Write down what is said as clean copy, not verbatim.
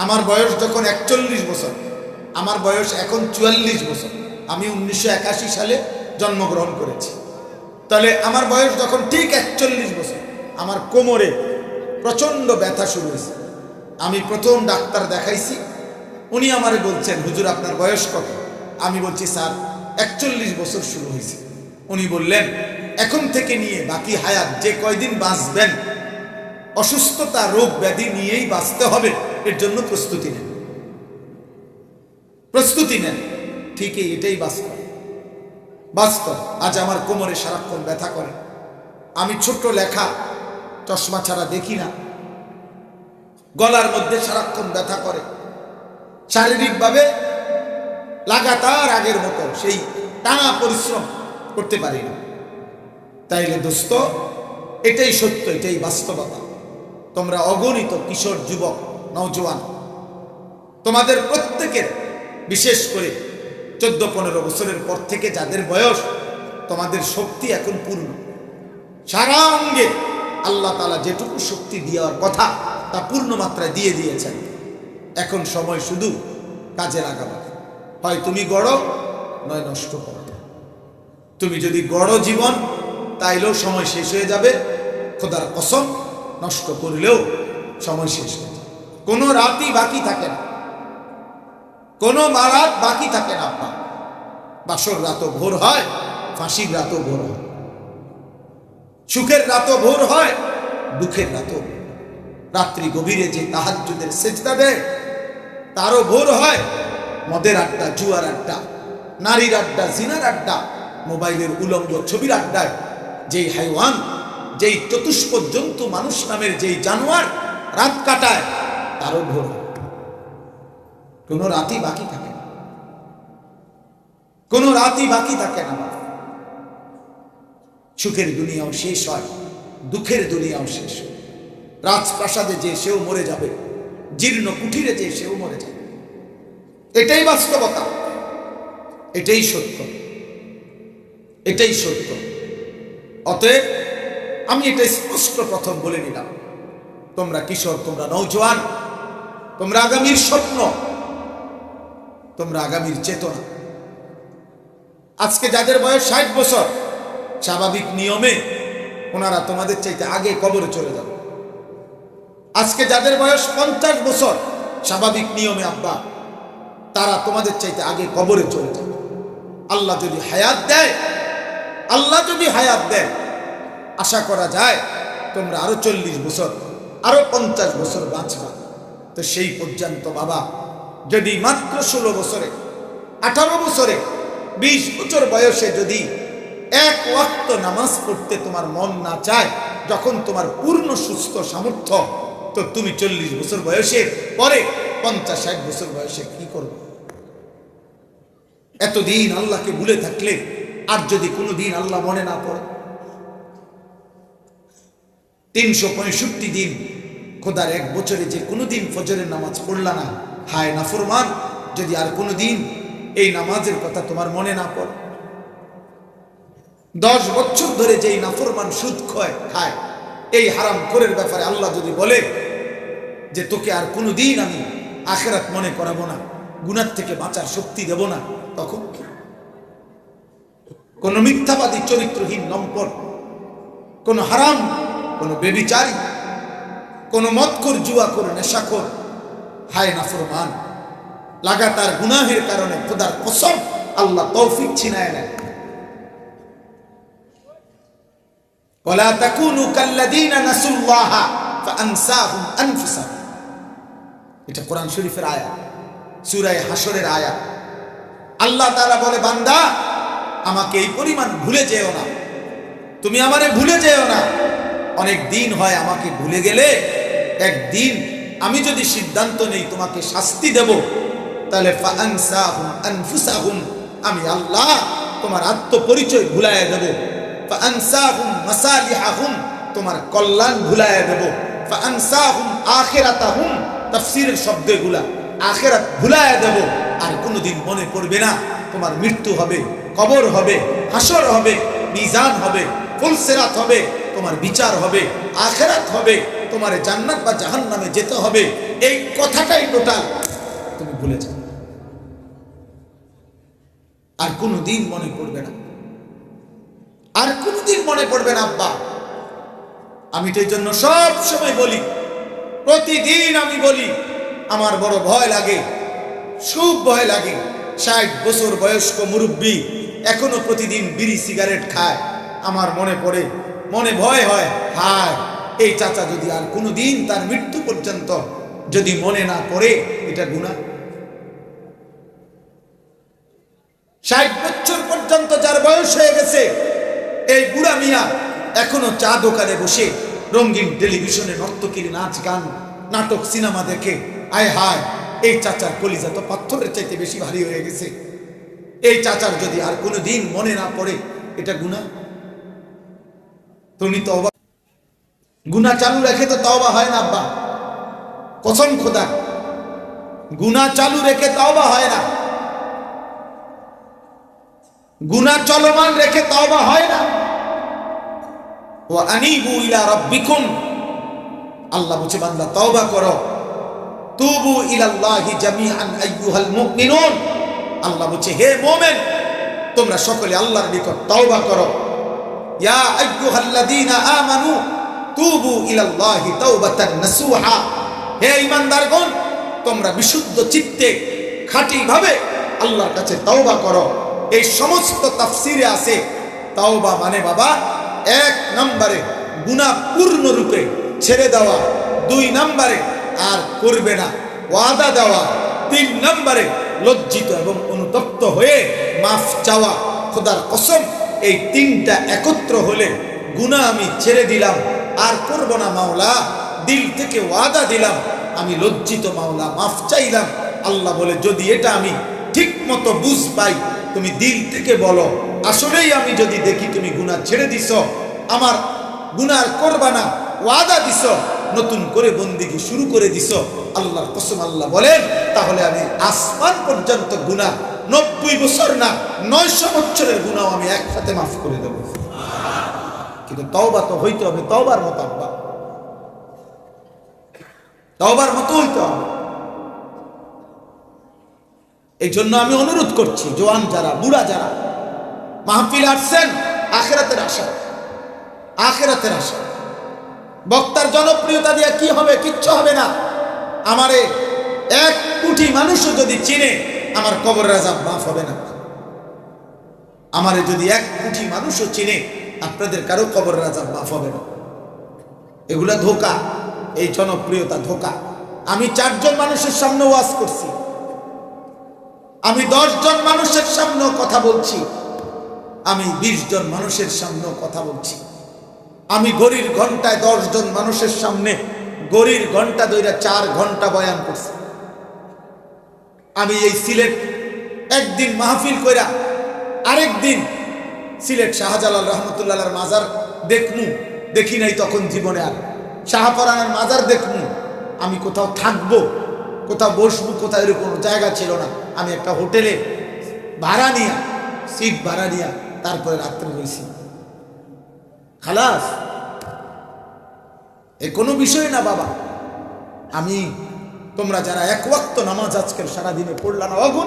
আমার বয়স যখন 41 বছর, আমার বয়স এখন 44 বছর। আমি 1981 সালে জন্মগ্রহণ করেছি। তাহলে আমার বয়স যখন ঠিক 41 বছর, আমার কোমরে প্রচণ্ড ব্যথা শুরু হয়েছে। আমি প্রথম ডাক্তার দেখাইছি, উনি আমারে বলছেন, হুজুর আপনার বয়স কত? আমি বলছি স্যার 41 বছর শুরু হয়েছে। উনি বললেন, এখন থেকে নিয়ে বাকি হায়াত যে কয়দিন বাঁচবেন অসুস্থতা রোগ ব্যাধি নিয়েই বাঁচতে হবে, এর জন্য প্রস্তুতি নেন, প্রস্তুতি নেন। ঠিকই এটাই বাস্তব, বাস্তব। আজ আমার কোমরে সারাক্ষণ ব্যথা করে, আমি ছোট্ট লেখা চশমা ছাড়া দেখি না, গলার মধ্যে সারাক্ষণ ব্যথা করে, শারীরিকভাবে লাগাতার আগের মতো সেই টানা পরিশ্রম করতে পারি না। তাইলে দোস্ত, এটাই সত্য, এটাই বাস্তবতা। তোমরা অগণিত কিশোর যুবক নওজোয়ান, তোমাদের প্রত্যেকের, বিশেষ করে 14-15 বছরের পর থেকে যাদের বয়স, তোমাদের শক্তি এখন পূর্ণ, সারা অঙ্গে আল্লাহ তাআলা যেটুকু শক্তি দেওয়ার কথা তা পূর্ণ মাত্রায় দিয়ে দিয়েছেন। এখন সময় শুধু কাজে লাগাবার। হয় তুমি গড়ো, নয় নষ্ট করো। তুমি যদি গড়ো জীবন, তাইলেও সময় শেষ হয়ে যাবে। খোদার কসম, নষ্ট করলেও সময় শেষ হয়ে যাবে। কোনো রাতই বাকি থাকে না, কোনো রাত বাকি থাকে না। আপনার বাসর রাতও ভোর হয়, ফাঁসির রাতও ভোর হয়, সুখের রাতও ভোর হয়, দুঃখের রাতও। রাত্রি গভীরে যে তাহাজ্জুদের সেজদা দেয় তারও ভোর হয়। মদের আড্ডা, জুয়ার আড্ডা, নারীর আড্ডা, জিনার আড্ডা, মোবাইলের উলঙ্গ ছবির আড্ডায় যেই হাইওয়ান, যেই চতুষ্পদ জন্তু মানুষ নামের যেই জানোয়ার রাত কাটায়, তারও ভোর হয়। কোনো রাতই বাকি থাকে না, কোনো রাতই বাকি থাকে না। সুখের দুনিয়াও শেষ হয়, দুঃখের দুনিয়াও শেষ হয়। রাজপ্রাসাদে যে সেও মরে যাবে, জীর্ণ কুঠিরে যে সেও মরে যাবে। এটাই বাস্তবতা, এটাই সত্য, এটাই সত্য। অতএব আমি এটা স্পষ্ট প্রথম বলে নিলাম, তোমরা কিশোর, তোমরা নওজোয়ান, তোমরা আগামীর স্বপ্ন, তোমরা আগামীর চেতনা। আজকে যাদের বয়স 60 বছর, স্বাভাবিক নিয়মে ওনারা তোমাদের চাইতে আগে কবরে চলে যাবে। আজকে যাদের বয়স 50 বছর, স্বাভাবিক নিয়মে আব্বা, তারা তোমাদের চাইতে আগে কবরে চলে যাবে। আল্লাহ যদি হায়াত দেয়, আল্লাহ যদি হায়াত দেয়, আশা করা যায় তোমরা আরো 40 বছর, আরো 50 বছর বাঁচবা। তো সেই পর্যন্ত বাবা, যদি মাত্র 16 বছরে, 18 বছরে, 20 বছর বয়সে যদি এক ওয়াক্ত নামাজ পড়তে তোমার মন না চায়, যখন তোমার পূর্ণ সুস্থ সামর্থ্য, তো তুমি 40 বছর বয়সে পরে 50-60 বছর বয়সে কি করবে? এতদিন আল্লাহকে ভুলে থাকলে আর যদি কোনোদিন আল্লাহ মনে না পড়ে, 365 দিন খোদার এক বছরে যে কোনোদিন ফজরের নামাজ পড়লা না, হায় নাফরমান, যদি আর কোনোদিন এই নামাজের কথা তোমার মনে না পড়ে। 10 বছর ধরে যেই নাফরমান সুদ খায়, এই হারাম খোরের ব্যাপারে আল্লাহ যদি বলে যে তোকে আর কোনোদিন আমি আখিরাত মনে করাবো না, গুনাহ থেকে বাঁচার শক্তি দেব না, তখন কোন মিথ্যাবাদী, চরিত্রহীন লম্পট, কোন হারাম, কোন বেবিচারী, কোন মদখোর, জুয়াখোর, নেশাখোর, হায় নাফরমান, লাগাতার গুনাহের কারণে খোদার কসম আল্লাহ তৌফিক ছিনায় নেয়। ওয়ালা তাকুনু কাল্লাযীনা নাসুল্লাহা ফাআনসাহুম আনফুসাহুম। এটা কোরআন শরীফের আয়াত, সূরা হাশরের আয়াত। আল্লাহ তাআলা বলে, বান্দা আমাকে এই পরিমাণ ভুলে যেও না, তুমি আমারে ভুলে যেও না। অনেক দিন হয় আমাকে ভুলে গেলে, একদিন আমি যদি সিদ্ধান্ত নেই তোমাকে শাস্তি দেব, তাহলে ফাআনসাহুম আনফুসাহুম, আমি আল্লাহ তোমার আত্মপরিচয় ভুলাইয়া দেব। ফাআনসাহুম মাসালিহাহুম, তোমার কল্যাণ ভুলাইয়া দেব। ফাআনসাহুম আখিরাতাহুম, তাফসীরের শব্দগুলা, আখিরাত ভুলাইয়া দেব। আর কোনোদিন মনে পড়বে না তোমার মৃত্যু হবে, কবর হবে, হাসর হবে, মিজান হবে, ফুলসিরাত হবে, তোমার বিচার হবে, আখিরাত হবে। তোমারে জান্নাত বা জাহান্নামে যেতে হবে, এই কথাটাই টোটাল তুমি ভুলে যাও, আর কোনোদিন মনে পড়বে না, আর কোনোদিন মনে পড়বে না। আব্বা, আমি তো এই জন্য সব সময় বলি, প্রতিদিন আমি বলি, আমার বড় ভয় লাগে, খুব ভয় লাগে। 60 বছর বয়স্ক মুরব্বী এখনো প্রতিদিন বিড়ি সিগারেট খায়। আমার মনে পড়ে, মনে ভয় হয়, হায় এই চাচা যদি আর কোনোদিন তার মৃত্যু পর্যন্ত যদি মনে না পড়ে, এটা গুনাহ। 60 বছর পর্যন্ত যার বয়স হয়ে গেছে, এই বুড়া মিয়া এখনো চা দোকানে বসে রঙিন টেলিভিশনে নর্তকীর নাচ গান নাটক সিনেমা দেখে, আয় হায় এই চাচার কলিজা তো পাথরের চাইতে বেশি ভারী হয়ে গেছে। এই চাচার যদি আর কোনোদিন মনে না পড়ে, এটা গুনাহ। তুমি তওবা, গুনাহ চালু রেখে তো তওবা হয় না আব্বা, কসম খোদা, গুনাহ চালু রেখে তওবা হয় না, গুনাহ চলমান রেখে তওবা হয় না। ওয়া আনিবু ইলা রাব্বিকুম, আল্লাহ বলছে বান্দা তওবা করো, তুবু ইলাল্লাহি জামিআন আইয়ুহাল মুমিনুন, আল্লাহ বলছে হে মুমিন তোমরা সকলে আল্লাহর নিকট তওবা করো। ইয়া আইয়ুহাল্লাযীনা আমানু তুবু ইলাল্লাহি তাওবাতান নাসুহা, হে ঈমানদারগণ তোমরা বিশুদ্ধ চিত্তে খাঁটি ভাবে আল্লাহর কাছে তওবা করো। এই সমস্ত তাফসিরে আছে তওবা মানে বাবা 1 নম্বরে গুনাহ পূর্ণরূপে ছেড়ে দেওয়া, 2 নম্বরে আর করবে না ওয়াদা দেওয়া, 3 নম্বরে লজ্জিত এবং অনুতপ্ত হয়ে মাফ চাওয়া। খোদার কসম এই 3টা একত্র হলে গুনাহ আমি ছেড়ে দিলাম, আর করব না মাওলা, দিল থেকে ওয়াদা দিলাম, আমি লজ্জিত মাওলা, মাফ চাইলাম। আল্লাহ বলে যদি এটা আমি ঠিক মতো বুঝ পাই, তুমি দিল থেকে বলো, আসলেই আমি যদি দেখি তুমি গুনাহ ছেড়ে দিছ, আমার গুনাহ করবা না ওয়াদা দিছ, নতুন করে বন্দেগী শুরু করে দিছ, আল্লাহর কসম আল্লাহ বলেন তাহলে আমি আসমান পর্যন্ত গুনাহ 90 বছর না 900 বছরের গুনাহ আমি একসাথে মাফ করে দেব। কিন্তু তওবা তো হইতে হবে তওবার মতো আব্বা, তওবার মতো হইতে হবে। এই জন্য আমি অনুরোধ করছি, জওয়ান যারা, বুড়া যারা মাহফিল আসছেন, আখিরাতের আশা, আখিরাতের আশা। বক্তার জনপ্রিয়তা দিয়ে কি হবে? কিচ্ছু হবে না। আমারে 1 কোটি মানুষও যদি চিনে, আমার কবরের আযাব মাফ হবে না। আমারে যদি 1 কোটি মানুষও চিনে, আপনাদের কারো কবরের আযাব মাফ হবে না। এগুলা ধোঁকা, এই জনপ্রিয়তা ধোঁকা। আমি 4 জন মানুষের সামনে ওয়াজ করছি, আমি 10 জন মানুষের সামনেও কথা বলছি, আমি 20 জন মানুষের সামনেও কথা বলছি, আমি ঘড়ির ঘন্টায় 10 জন মানুষের সামনে ঘড়ির ঘন্টা ধরে 4 ঘন্টা বয়ান করছি। আমি এই সিলেট একদিন মাহফিল কইরা আরেক দিন সিলেট শাহজালাল রহমতুল্লাহর মাজার দেখমু, দেখি নাই তখন জীবনে, আর শাহপরানের মাজার দেখমু। আমি কোথাও থাকবো, কোথাও বসবো, কোথাও এরকম কোনো জায়গা ছিল না। আমি একটা হোটেলে ভাড়া নিয়া, সিট ভাড়া নিয়া তারপরে রাত্রে রয়েছি। খালাস, এ কোনো বিষয় না বাবা। আমি তোমরা যারা 1 ওয়াক্ত নামাজ আজকের সারাদিনে পড়লা না, অগণিত